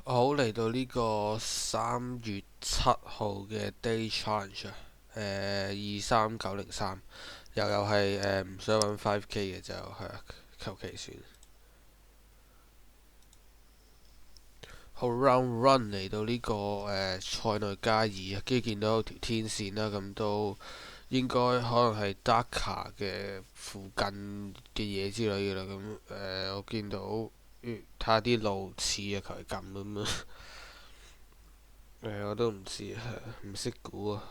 好，嚟到呢個3月7號嘅 Day Challenge 啊，23903，又係唔想揾 5K 嘅就係求其算。好 round run 嚟到呢個塞內加爾啊，跟住見到有條天線啦，咁都應該可能係 Dakar 嘅附近嘅嘢之類嘅啦。咁我見到睇下啲路似啊，求其撳咁啊。我都唔知，唔識估啊。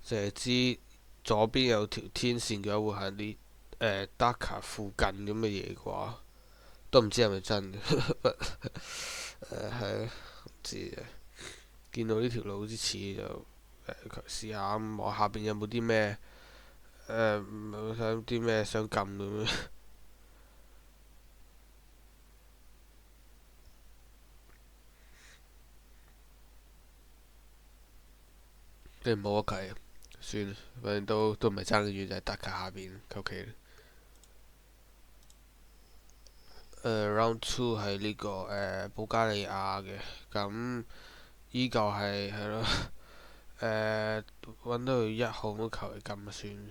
淨係知左邊有條天線嘅話，會喺啲Dakar 附近咁嘅嘢啩，都唔知係咪真嘅。係啊，唔知啊。見到呢條路好似似就試下望下邊有冇啲咩想啲咩想撳咁樣。即係冇得計，算啦，反正都唔係爭得遠，就係 Dakar 下邊，求其啦。Round two 係呢個保加利亞嘅，咁依舊係咯。揾到佢1號咁求其撳算。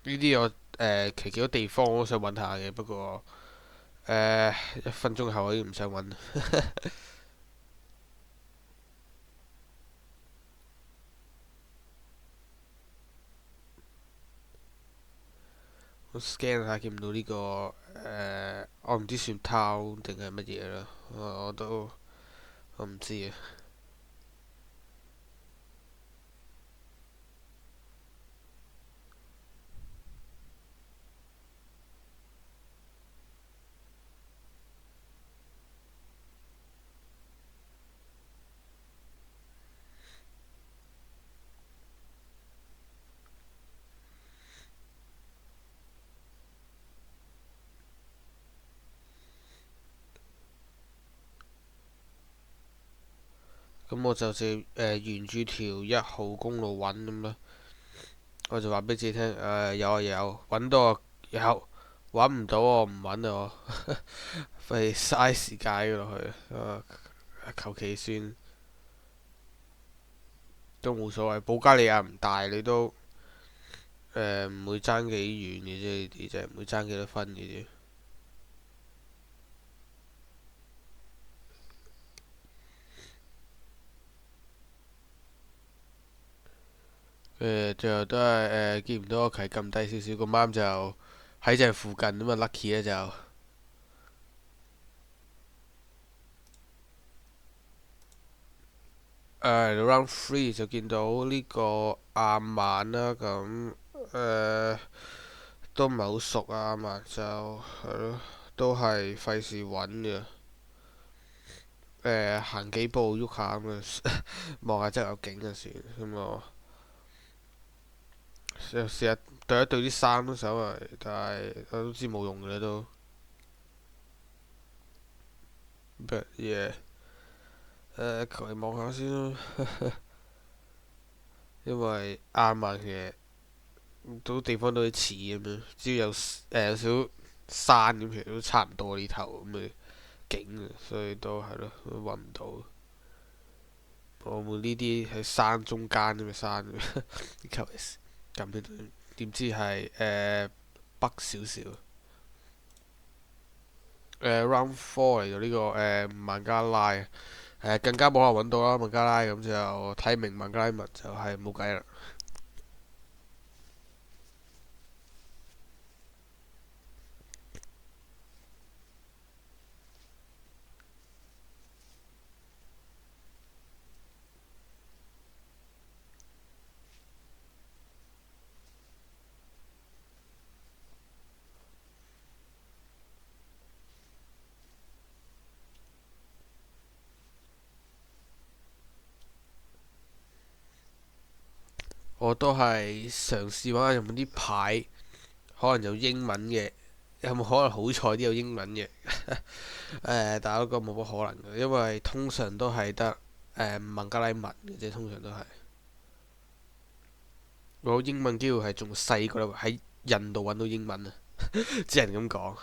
呢啲我其實幾多地方我都想揾下嘅，不過1分鐘後我已經唔想揾。我 scan 下見唔到呢個我唔知算 town 定係乜嘢啦，我唔知啊。咁我就沿住條1號公路揾咁啦。我就話俾自己聽，有啊有，揾到啊有，揾唔到我唔揾啊我，費嘥時間落去，求其算都冇所謂。保加利亞唔大，你都唔會爭幾遠嘅啫，呢啲就係唔會爭幾多分嘅啫。最後都係見唔到個旗撳低少少，咁啱就喺正附近咁啊，lucky 咧就。Round three 就見到呢個阿曼啦，咁都唔係好熟啊，阿曼就係咯，都係費事揾嘅。行幾步喐下咁啊，望下真係有景就算咁我試下對一對啲衫都手嚟，但係我都知冇用嘅啦都。But yeah，求其望下先咯，因為亞曼其實都地方都似咁樣，只要有少山咁，其實都差唔多呢頭咁嘅景啊，所以都係咯，都揾唔到。澳門呢啲喺山中間咁嘅山，求其咁點知係北少少。Round four 嚟到呢個孟加拉，更加冇可能揾到啦孟加拉，咁就睇明孟加拉文就係冇計啦。我都係嘗試揾下有冇啲牌可能有英文嘅，有冇可能好彩啲有英文嘅？但係嗰個冇乜可能嘅，因為通常都係得孟加拉文嘅啫，通常都係。我英文機會係仲細過喺印度揾到英文啊，只能咁講。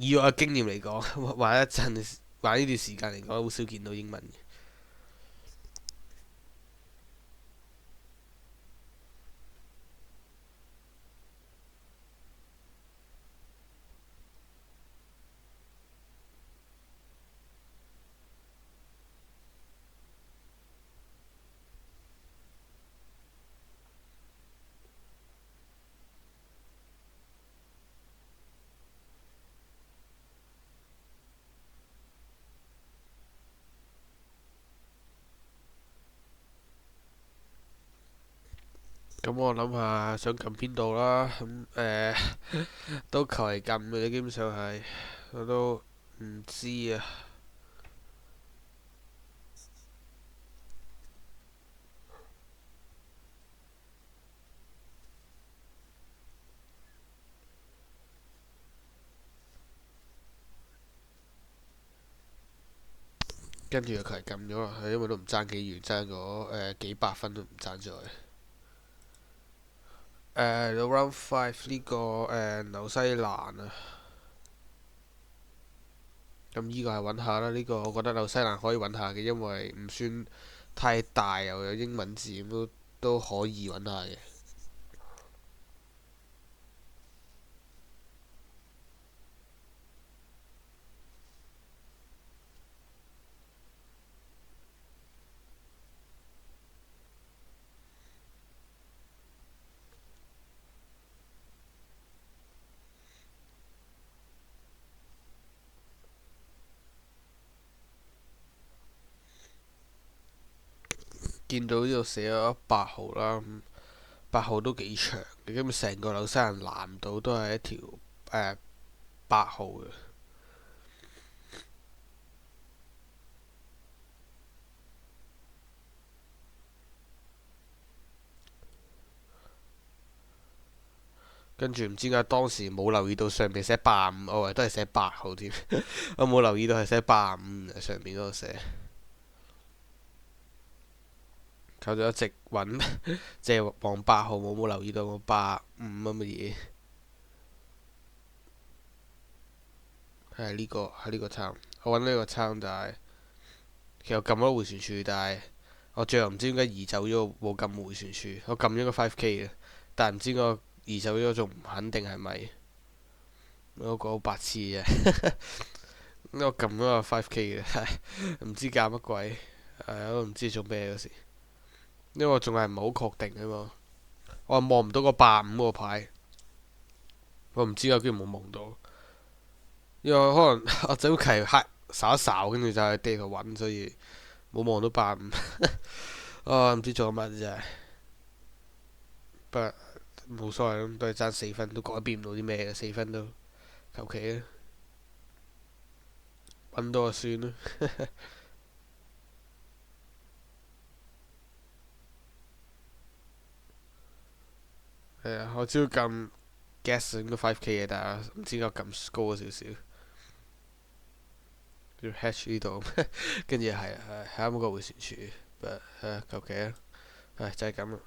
以我嘅經驗嚟講，玩一陣玩呢段時間嚟講，好少見到英文嘅。咁我諗下想撳邊度啦，都求其撳嘅，基本上係我都唔知啊。跟住就求其撳咗落去，因為都唔爭幾遠，爭嗰幾百分都唔爭在。Round Five 呢個紐西蘭啊，咁呢個係揾下啦。呢個我覺得紐西蘭可以揾下嘅，因為唔算太大，又有英文字，咁都可以揾下嘅。見到呢度寫咗8號啦，8號都幾長嘅，基本成個紐西蘭南島都係一條8號嘅。跟住唔知點解當時冇留意到上面寫85，我以為都係寫8號添，我冇留意到係寫85上面嗰度寫。靠咗一直揾，即係望8號，冇留意到我85咁嘅嘢。係呢個係呢個餐，我揾呢個餐就係、其實我撳咗回旋處，但係我最後唔知點解移走咗，冇撳回旋處。我撳咗個 5K 嘅，但係唔知我移走咗，仲唔肯定係咪？我個好白痴嘅，我撳咗個 5K 嘅，唔知搞乜鬼，我都唔知做咩嗰時，因為我仲係唔係好確定啊嘛。我望唔到個85個牌，我唔知我居然冇望到，因為可能我走期黑掃一掃，跟住就喺地圖揾，所以冇望到85。啊，唔知做乜真係，不過冇所謂，都係爭4分，都改變唔到啲咩嘅，4分都求其啦，揾到就算啦。係啊，我知道撳 gas 應該 5K 嘅，但係唔知我撳高咗少少，要 hatch 呢度，跟住係啱嗰個回旋處，求其啦，就係咁啦。